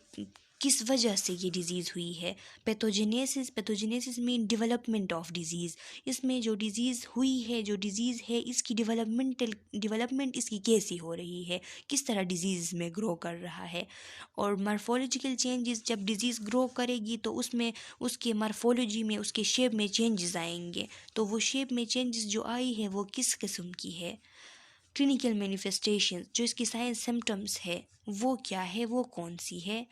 किस वजह से ये डिज़ीज़ हुई है। Pathogenesis mean development of disease, इसमें जो डिज़ीज़ हुई है, जो डिज़ीज़ है, इसकी डेवलपमेंट इसकी कैसी हो रही है, किस तरह डिज़ीज़ में ग्रो कर रहा है। और मॉर्फोलॉजिकल चेंजेस, जब डिज़ीज़ ग्रो करेगी तो उसमें उसके मॉर्फोलॉजी में, उसके शेप में चेंजेस आएंगे। तो वो शेप में चेंजेस जो आई है वो किस किस्म की है। क्लिनिकल मैनिफेस्टेशन, जो इसकी साइंस सिम्टम्स है वो क्या है, वो कौन सी है।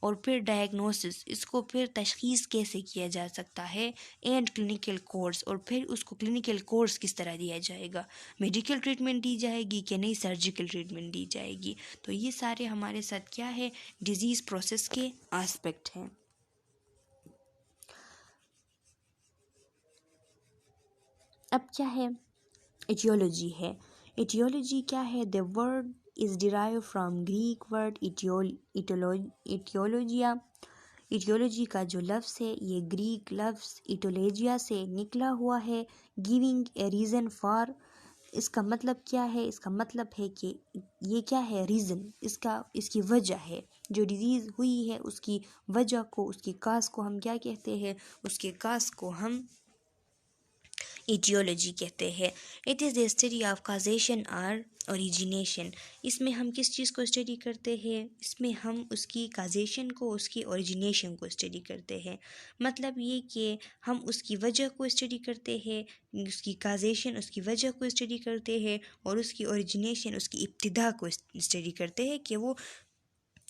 और फिर डायग्नोसिस, इसको फिर तशख़ीस कैसे किया जा सकता है। एंड क्लिनिकल कोर्स, और फिर उसको क्लिनिकल कोर्स किस तरह दिया जाएगा, मेडिकल ट्रीटमेंट दी जाएगी कि नहीं सर्जिकल ट्रीटमेंट दी जाएगी। तो ये सारे हमारे साथ क्या है, डिज़ीज़ प्रोसेस के एस्पेक्ट हैं। अब क्या है, इटियोलॉजी है। इटियोलॉजी क्या है, the word is derive from Greek word aetiologia. Aetiology का जो लफ्ज़ है ये ग्रीक लफ्ज़ इटोलॉजिया से निकला हुआ है। गिविंग ए रीज़न फॉर, इसका मतलब क्या है, इसका मतलब है कि ये क्या है, रीज़न, इसकी वजह है। जो डिज़ीज़ हुई है उसकी वजह को, उसकी काज को हम क्या कहते हैं, उसके काज को हम इटियोलॉजी कहते हैं। It is the study of causation और ओरिजिनेशन। इसमें हम किस चीज़ को स्टडी करते हैं, इसमें हम उसकी काजेशन को, उसकी ओरिजिनेशन को स्टडी करते हैं। मतलब ये कि हम उसकी वजह को स्टडी करते हैं, उसकी काजेशन, उसकी वजह को स्टडी करते हैं, और उसकी ओरिजिनेशन, उसकी इब्तिदा को स्टडी करते हैं कि वो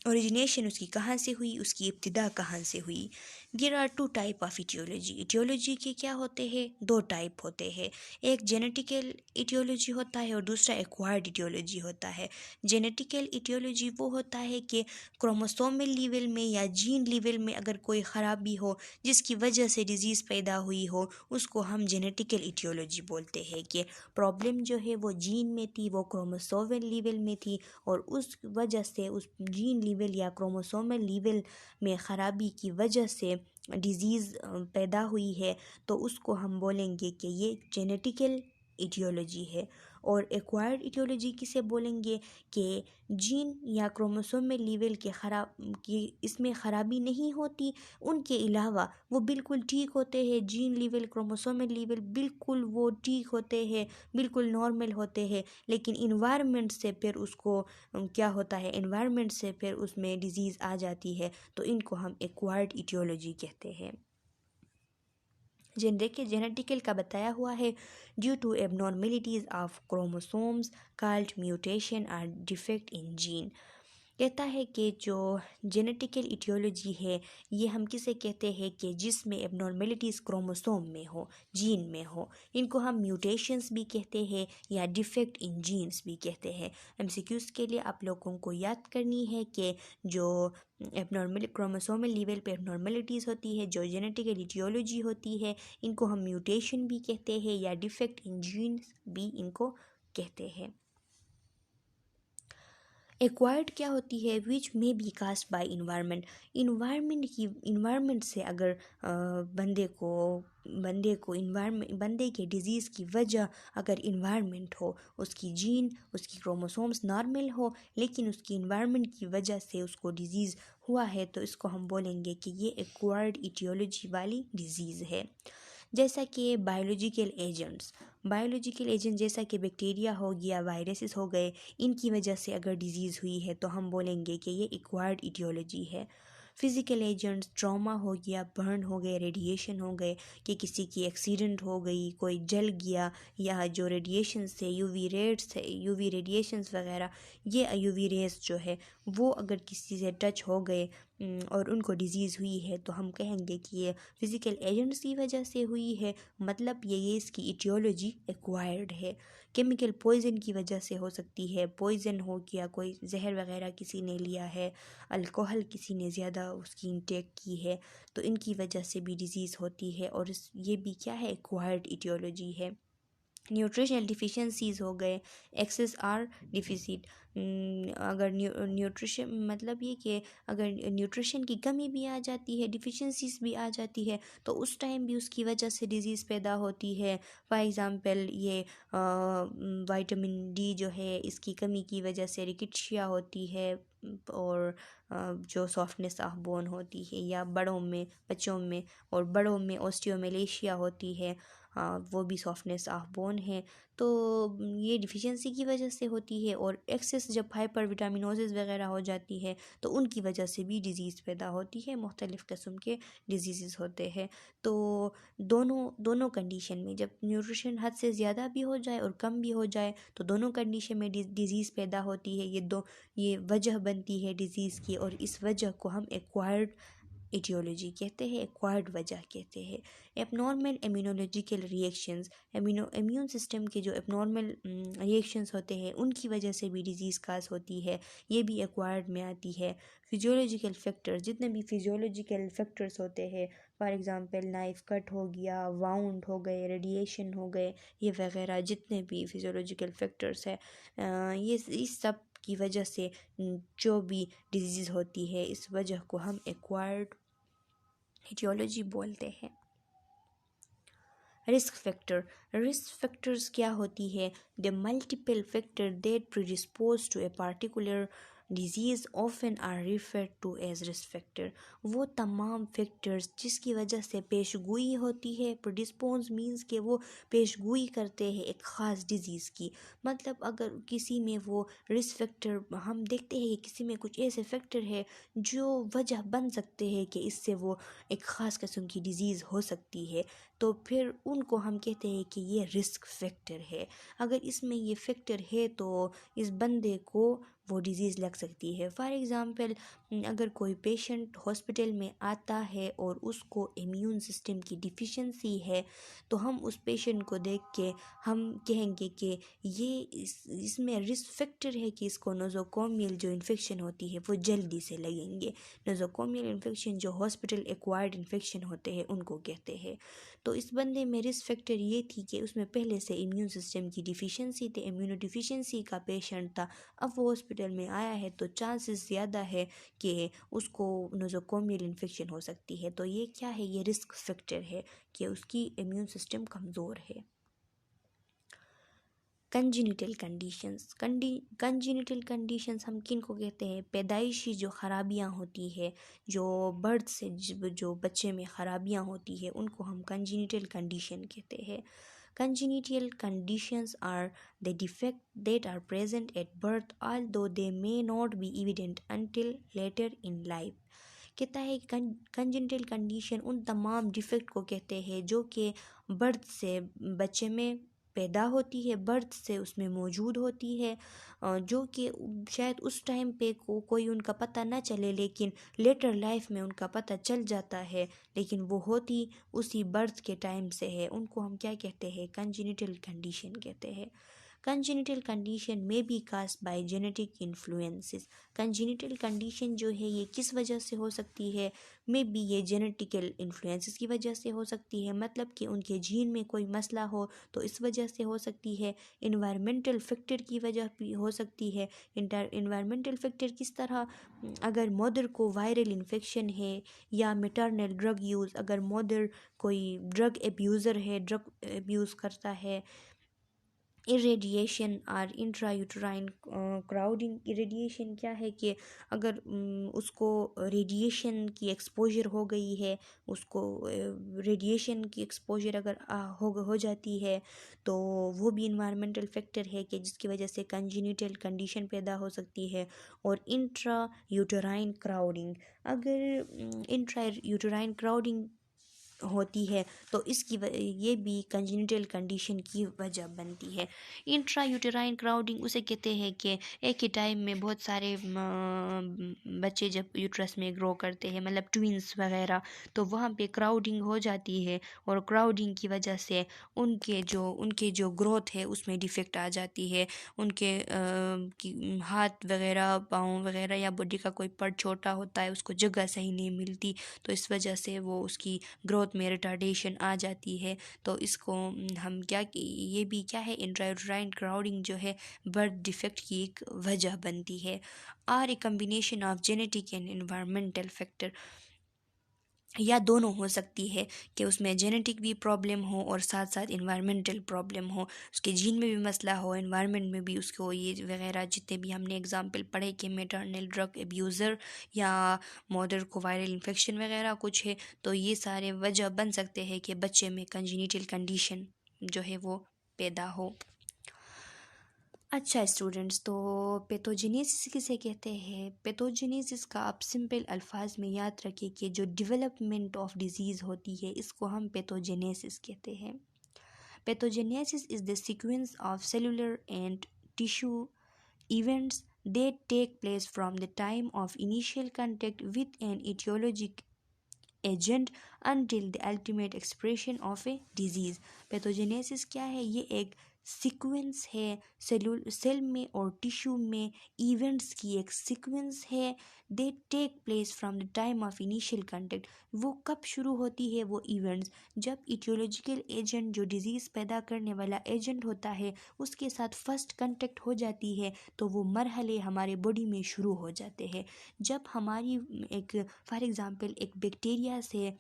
ओरिजिनेशन उसकी कहाँ से हुई, उसकी इब्तिदा कहाँ से हुई। There are two type of aetiology. Aetiology के क्या होते हैं, दो टाइप होते हैं। एक जेनेटिकल इटियोलॉजी होता है और दूसरा एक्वायर्ड इटियोलॉजी होता है। जेनेटिकल इटियोलॉजी वो होता है कि क्रोमोसोमल लेवल में या जीन लेवल में अगर कोई ख़राबी हो जिसकी वजह से डिज़ीज़ पैदा हुई हो, उसको हम जेनेटिकल इटियोलॉजी बोलते हैं कि प्रॉब्लम जो है वो जीन में थी, वो क्रोमोसोमल लेवल में थी, और उस वजह से, उस जीन लेवल या क्रोमोसोमल लेवल में ख़राबी की वजह से डिज़ीज़ पैदा हुई है। तो उसको हम बोलेंगे कि ये जेनेटिकल इटियोलॉजी है। और एक्वायर्ड इटियोलॉजी किसे बोलेंगे कि जीन या क्रोमोसोमल लेवल के इसमें ख़राबी नहीं होती, उनके अलावा वो बिल्कुल ठीक होते हैं। जीन लेवल, क्रोमोसोमल लेवल बिल्कुल वो ठीक होते हैं, बिल्कुल नॉर्मल होते हैं, लेकिन इन्वायरमेंट से फिर उसको क्या होता है, इन्वायरमेंट से फिर उसमें डिज़ीज़ आ जाती है। तो इनको हम एक्वायर्ड इटियोलॉजी कहते हैं। जेनेटिकल का बताया हुआ है, due to abnormalities of chromosomes called mutation और डिफेक्ट इन जीन। कहता है कि जो जेनेटिकल इटियोलॉजी है ये हम किसे कहते हैं कि जिसमें एबनॉर्मेलिटीज़ क्रोमोसोम में हो, जीन में हो, इनको हम म्यूटेशंस भी कहते हैं या डिफेक्ट इन जीन्स भी कहते हैं। एमसीक्यूज़ के लिए आप लोगों को याद करनी है कि जो एबनॉर्मल क्रोमोसोमल लेवल पे एबनॉर्मेलिटीज़ होती है, जो जेनेटिकल इटियोलॉजी होती है, इनको हम म्यूटेशन भी कहते हैं या डिफेक्ट इन जीन्स भी इनको कहते हैं। एक्वायर्ड क्या होती है, which may be caused by environment. Environment से अगर बंदे के डिज़ीज़ की वजह अगर इन्वायरमेंट हो, उसकी जीन, उसकी क्रोमोसोम्स नॉर्मल हो, लेकिन उसकी इन्वायरमेंट की वजह से उसको डिज़ीज़ हुआ है, तो इसको हम बोलेंगे कि ये एक्वायर्ड इटियोलॉजी वाली डिज़ीज़ है। जैसा कि बायोलॉजिकल एजेंट जैसा कि बैक्टीरिया हो गया, वायरसेस हो गए, इनकी वजह से अगर डिज़ीज़ हुई है तो हम बोलेंगे कि ये एक्वायर्ड इटियोलॉजी है। फिज़िकल एजेंट्स, ट्रॉमा हो गया, बर्न हो गए, रेडिएशन हो गए, कि किसी की एक्सीडेंट हो गई, कोई जल गया, या जो रेडिएशन से यूवी रेडिएशंस वगैरह, ये यूवी रेस जो है वो अगर किसी से टच हो गए और उनको डिज़ीज़ हुई है, तो हम कहेंगे कि ये फिज़िकल एजेंट्स की वजह से हुई है, मतलब ये इसकी इटियोलॉजी एक्वायर्ड है। केमिकल पॉइजन की वजह से हो सकती है, पॉइजन हो गया, कोई जहर वगैरह किसी ने लिया है, अल्कोहल किसी ने ज़्यादा उसकी इंटेक की है, तो इनकी वजह से भी डिज़ीज़ होती है, और ये भी क्या है, एक्वायर्ड इटियोलॉजी है। न्यूट्रिशनल डिफिशेंसीज हो गए, एक्सेस आर डिफिसिट। अगर न्यूट्रिशन मतलब ये कि अगर न्यूट्रिशन की कमी भी आ जाती है, डिफिशेंसीज भी आ जाती है, तो उस टाइम भी उसकी वजह से डिज़ीज़ पैदा होती है। फॉर एग्ज़ाम्पल ये विटामिन डी जो है, इसकी कमी की वजह से रिकेट्शिया होती है, और जो सॉफ्टनेस ऑफ बोन होती है, या बड़ों में, बच्चों में और बड़ों में ऑस्टियोमेलेशिया होती है, वो भी सॉफ्टनेस ऑफ बोन है। तो ये डिफिशिएंसी की वजह से होती है। और एक्सेस जब हाइपर विटामिनोसिस वगैरह हो जाती है, तो उनकी वजह से भी डिज़ीज़ पैदा होती है, मुख्तलिफ़ किस्म के डिजीज़ होते हैं। तो दोनों दोनों कंडीशन में, जब न्यूट्रिशन हद से ज़्यादा भी हो जाए और कम भी हो जाए, तो दोनों कंडीशन में डिज़ीज़ पैदा होती है। ये वजह बनती है डिज़ीज़ की, और इस वजह को हम एक्वायर्ड एटियोलॉजी कहते हैं, एक्वायर्ड वजह कहते हैं। Abnormal immunological reactions, immune system के जो एबनॉर्मल रिएक्शंस होते हैं, उनकी वजह से भी डिज़ीज़ काज होती है, ये भी एक्वायर्ड में आती है। फिजियोलॉजिकल फैक्टर्स, जितने भी फिजियोलॉजिकल फैक्टर्स होते हैं, फॉर एग्ज़ाम्पल नाइफ़ कट हो गया, वाउंड हो गए, रेडिएशन हो गए, ये वगैरह जितने भी फिजियोलॉजिकल फैक्टर्स है, ये इस सब की वजह से जो भी डिजीज़ होती है, इस वजह को हम एक्वायर्ड एटियोलॉजी बोलते हैं। रिस्क फैक्टर्स क्या होती है? The multiple factor that predispose to a particular disease often are referred to as risk factor. वो तमाम फैक्टर्स जिसकी वजह से पेशगोई होती है, प्रिडिस्पोज मींस के वो पेशगोई करते हैं एक ख़ास डिज़ीज़ की। मतलब अगर किसी में वो रिस्क फैक्टर, हम देखते हैं कि किसी में कुछ ऐसे फैक्टर है जो वजह बन सकते हैं कि इससे वो एक ख़ास किस्म की डिज़ीज़ हो सकती है, तो फिर उनको हम कहते हैं कि ये रिस्क फैक्टर है। अगर इसमें ये फैक्टर है तो इस बंदे को वो डिज़ीज़ लग सकती है। फॉर एग्ज़ाम्पल, अगर कोई पेशेंट हॉस्पिटल में आता है और उसको इम्यून सिस्टम की डिफिशिएंसी है, तो हम उस पेशेंट को देख के हम कहेंगे कि ये इसमें रिस्क फैक्टर है कि इसको नोज़ोकोमियल जो इन्फेक्शन होती है वो जल्दी से लगेंगे। नोज़ोकोमियल इन्फेक्शन जो हॉस्पिटल एक्वायर्ड इन्फेक्शन होते हैं उनको कहते हैं। तो इस बंदे में रिस्क फैक्टर ये थी कि उसमें पहले से इम्यून सिस्टम की डिफिशिएंसी थी, इम्यूनो डिफिशिएंसी का पेशेंट था। अब वो हॉस्पिटल में आया है तो चांसेस ज़्यादा है कि उसको नोज़ोकोमियल इन्फेक्शन हो सकती है। तो ये क्या है? ये रिस्क फैक्टर है कि उसकी इम्यून सिस्टम कमज़ोर है। कंजेनिटल कंडीशंस, कंजेनिटल कंडीशंस हम किन को कहते हैं? पैदाइशी जो ख़राबियाँ होती है, जो बर्थ से जो बच्चे में ख़राबियाँ होती है, उनको हम कंजेनिटल कंडीशन कहते हैं। Congenital conditions are the defect that are present at birth, although they may not be evident until later in life. कहता है कंजेनिटल कंडीशन उन तमाम डिफेक्ट को कहते हैं जो कि बर्थ से बच्चे में पैदा होती है, बर्थ से उसमें मौजूद होती है, जो कि शायद उस टाइम पे कोई उनका पता ना चले, लेकिन लेटर लाइफ में उनका पता चल जाता है, लेकिन वो होती उसी बर्थ के टाइम से है। उनको हम क्या कहते हैं? कंजेनिटल कंडीशन कहते हैं। Congenital condition may be caused by genetic influences. Congenital condition जो है ये किस वजह से हो सकती है? में बी ये जेनेटिकल इन्फ्लुएंसेस की वजह से हो सकती है, मतलब कि उनके जीन में कोई मसला हो तो इस वजह से हो सकती है। इन्वायरमेंटल फैक्टर की वजह भी हो सकती है। इन्वायरमेंटल फैक्टर किस तरह? अगर मदर को वायरल इन्फेक्शन है या मैटरनल ड्रग यूज़, अगर मदर कोई ड्रग एब्यूज़र है, ड्रग एब्यूज़ करता है। इरेडिएशन और इंट्रायूटराइन क्राउडिंग। इरेडिएशन क्या है कि अगर उसको रेडिएशन की एक्सपोजर हो गई है, उसको रेडिएशन की एक्सपोजर अगर हो जाती है, तो वो भी इन्वायरमेंटल फैक्टर है कि जिसकी वजह से कंजेनिटल कंडीशन पैदा हो सकती है। और इंट्रा यूटराइन क्राउडिंग, अगर इंट्रा यूटराइन क्राउडिंग होती है तो ये भी कंजेनिटल कंडीशन की वजह बनती है। इंट्रा यूटेराइन क्राउडिंग उसे कहते हैं कि एक ही टाइम में बहुत सारे बच्चे जब यूट्रस में ग्रो करते हैं, मतलब ट्विंस वगैरह, तो वहाँ पे क्राउडिंग हो जाती है, और क्राउडिंग की वजह से उनके जो ग्रोथ है उसमें डिफेक्ट आ जाती है। उनके हाथ वगैरह, पाँव वगैरह या बॉडी का कोई पार्ट छोटा होता है, उसको जगह सही नहीं मिलती, तो इस वजह से वो उसकी ग्रोथ ग्रोथ में रिटार्डेशन आ जाती है। तो इसको हम क्या, ये भी क्या है, इंट्रायूटराइन क्राउडिंग जो है बर्थ डिफेक्ट की एक वजह बनती है। Or a combination of genetic and environmental factor, या दोनों हो सकती है कि उसमें जेनेटिक भी प्रॉब्लम हो और साथ साथ इन्वायरमेंटल प्रॉब्लम हो, उसके जीन में भी मसला हो, इन्वायरमेंट में भी उसको ये वगैरह जितने भी हमने एग्जांपल पढ़े कि मेटर्नल ड्रग एब्यूज़र या मदर को वायरल इन्फेक्शन वगैरह कुछ है, तो ये सारे वजह बन सकते हैं कि बच्चे में कंजेनिटल कंडीशन जो है वो पैदा हो। अच्छा स्टूडेंट्स, तो पैथोजेनेसिस किसे कहते हैं? पैथोजेनेसिस का आप सिंपल अल्फाज में याद रखिए कि जो डेवलपमेंट ऑफ डिजीज़ होती है इसको हम पैथोजेनेसिस कहते हैं। Pathogenesis is the sequence of cellular and tissue events that take place from the time of initial contact with an etiologic agent until the ultimate expression of a disease। Pathogenesis क्या है? ये एक sequence है, cell में और tissue में events की एक सीक्वेंस है। They take place from the time of initial contact, वो कब शुरू होती है वो इवेंट्स? जब इटियोलॉजिकल एजेंट, जो डिजीज़ पैदा करने वाला एजेंट होता है, उसके साथ फर्स्ट कंटेक्ट हो जाती है तो वो मरहले हमारे बॉडी में शुरू हो जाते हैं। जब हमारी एक फॉर एग्ज़ाम्पल एक बैक्टीरिया से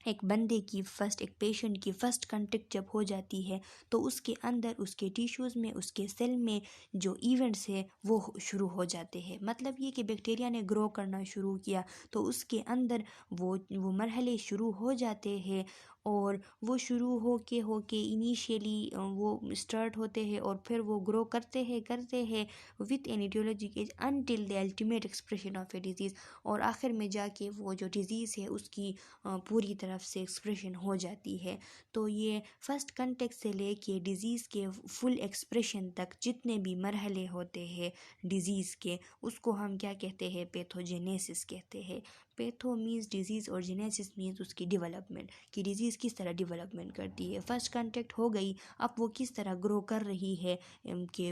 एक बंदे की फ़र्स्ट, एक पेशेंट की फ़र्स्ट कांटेक्ट जब हो जाती है तो उसके अंदर, उसके टिश्यूज़ में, उसके सेल में जो इवेंट्स है वो शुरू हो जाते हैं। मतलब ये कि बैक्टीरिया ने ग्रो करना शुरू किया तो उसके अंदर वो मरहले शुरू हो जाते हैं और वो शुरू हो के इनिशियली वो स्टार्ट होते हैं और फिर वो ग्रो करते हैं with an etiology as until the ultimate expression of a disease, और आखिर में जाके वो जो डिज़ीज़ है उसकी पूरी तरफ से एक्सप्रेशन हो जाती है। तो ये फर्स्ट कंटेक्ट से लेके डिज़ीज़ के फुल एक्सप्रेशन तक जितने भी मरहले होते हैं डिज़ीज़ के, उसको हम क्या कहते हैं? पैथोजेनेसिस कहते हैं। पैथो मीन्स डिजीज़ और जेनेसिस मीन्स उसकी डेवलपमेंट, कि डिजीज़ किस तरह डेवलपमेंट करती है। फर्स्ट कांटेक्ट हो गई, अब वो किस तरह ग्रो कर रही है कि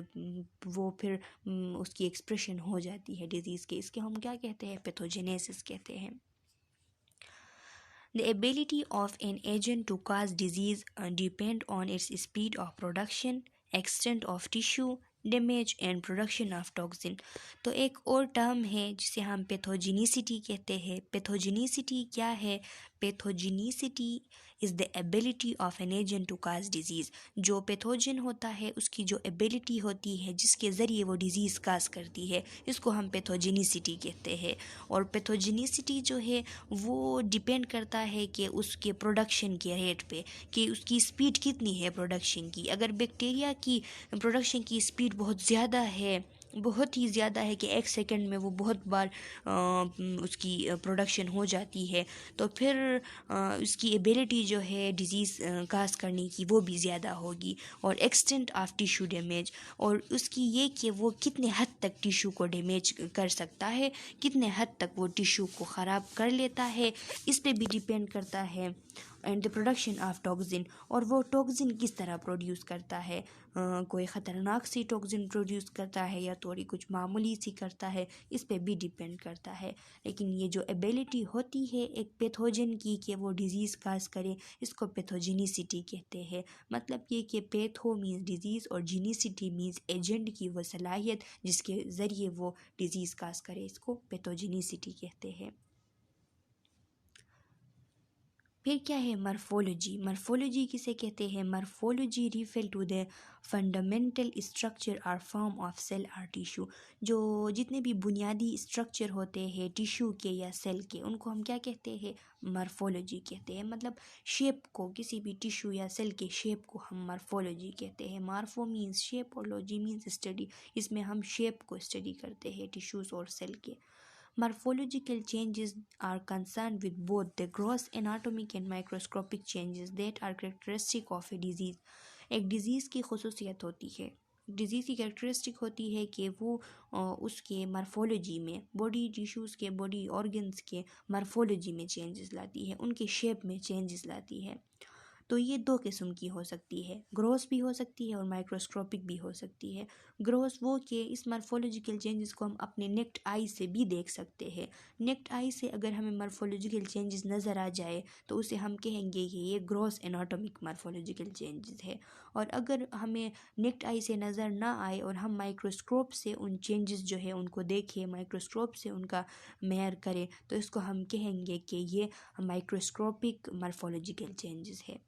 वो फिर उसकी एक्सप्रेशन हो जाती है डिजीज़ के, इसके हम क्या कहते हैं? पैथोजेनेसिस कहते हैं। The ability of an agent to cause disease depend on its speed of production, extent of tissue damage and production of toxin। तो एक और टर्म है जिसे हम पैथोजेनिसिटी कहते हैं। पैथोजेनिसिटी क्या है? Pathogenicity is the ability of an agent to cause disease. जो पैथोजन होता है उसकी जो एबिलिटी होती है जिसके ज़रिए वो डिज़ीज़ काज करती है, इसको हम पैथोजेनिसिटी कहते हैं। और पैथोजेनिसिटी जो है वो डिपेंड करता है कि उसके प्रोडक्शन के रेट पे, कि उसकी स्पीड कितनी है प्रोडक्शन की। अगर बैक्टीरिया की प्रोडक्शन की स्पीड बहुत ज़्यादा है, बहुत ही ज़्यादा है कि एक सेकंड में वो बहुत बार उसकी प्रोडक्शन हो जाती है, तो फिर उसकी एबिलिटी जो है डिज़ीज़ काज करने की वो भी ज़्यादा होगी। और एक्सटेंट ऑफ टिश्यू डैमेज, और उसकी ये कि वो कितने हद तक टिश्यू को डैमेज कर सकता है, कितने हद तक वो टिश्यू को ख़राब कर लेता है, इस पे भी डिपेंड करता है। And the production of toxin, और वो टॉक्सिन किस तरह प्रोड्यूस करता है, कोई ख़तरनाक सी टॉक्सिन प्रोड्यूस करता है या थोड़ी कुछ मामूली सी करता है, इस पे भी डिपेंड करता है। लेकिन ये जो एबिलिटी होती है एक पैथोजन की कि वो डिज़ीज़ काज करे, इसको पैथोजेनिसिटी कहते हैं। मतलब ये कि पैथो मीन्स डिज़ीज़ और जेनिसिटी मीन्स एजेंट की वो सलाहियत जिसके ज़रिए वो डिज़ीज़ काज करे, इसको पैथोजेनिसिटी कहते हैं। फिर क्या है? मॉर्फोलॉजी। मॉर्फोलॉजी किसे कहते हैं? Morphology refer to the fundamental structure और फॉर्म ऑफ सेल और टिश्यू। जो जितने भी बुनियादी स्ट्रक्चर होते हैं टिश्यू के या सेल के, उनको हम क्या कहते हैं? मॉर्फोलॉजी कहते हैं। मतलब शेप को, किसी भी टिश्यू या सेल के शेप को हम मॉर्फोलॉजी कहते हैं। मॉर्फो मीन्स शेप और लॉजी मीन्स स्टडी, इसमें हम शेप को स्टडी करते हैं टिश्यूज़ और सेल के। Morphological changes are concerned with both the gross anatomic and microscopic changes that are characteristic of a disease। एक डिज़ीज़ की खसूसियत होती है, डिज़ीज़ की कैरेक्टरिस्टिक होती है कि वो उसके मॉर्फोलॉजी में, बॉडी टिश्यूज़ के, बॉडी ऑर्गन्स के मॉर्फोलॉजी में चेंजेस लाती है, उनके शेप में चेंजेस लाती है। तो ये दो किस्म की हो सकती है, ग्रॉस भी हो सकती है और माइक्रोस्कोपिक भी हो सकती है। ग्रॉस वो कि इस मॉर्फोलॉजिकल चेंजेस को हम अपने नेक्ट आई से भी देख सकते हैं। नेक्ट आई से अगर हमें मॉर्फोलॉजिकल चेंजेस नज़र आ जाए तो उसे हम कहेंगे कि ये ग्रॉस एनाटॉमिक मॉर्फोलॉजिकल चेंजेस है। और अगर हमें नेक्ट आई से नज़र ना आए और हम माइक्रोस्कोप से उन चेंजेस जो है उनको देखें, माइक्रोस्कोप से उनका मेयर करें, तो इसको हम कहेंगे कि ये माइक्रोस्कोपिक मॉर्फोलॉजिकल चेंजेस है।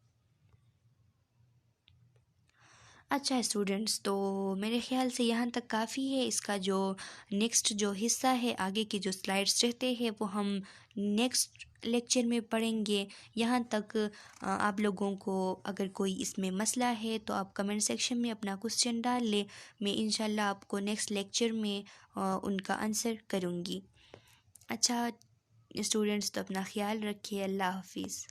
अच्छा स्टूडेंट्स, तो मेरे ख़्याल से यहाँ तक काफ़ी है। इसका जो नेक्स्ट जो हिस्सा है, आगे के जो स्लाइड्स रहते हैं वो हम नेक्स्ट लेक्चर में पढ़ेंगे। यहाँ तक आप लोगों को अगर कोई इसमें मसला है तो आप कमेंट सेक्शन में अपना क्वेश्चन डाल लें। मैं इंशाल्लाह आपको नेक्स्ट लेक्चर में उनका आंसर करूँगी। अच्छा स्टूडेंट्स, तो अपना ख्याल रखिए। अल्लाह हाफिज़।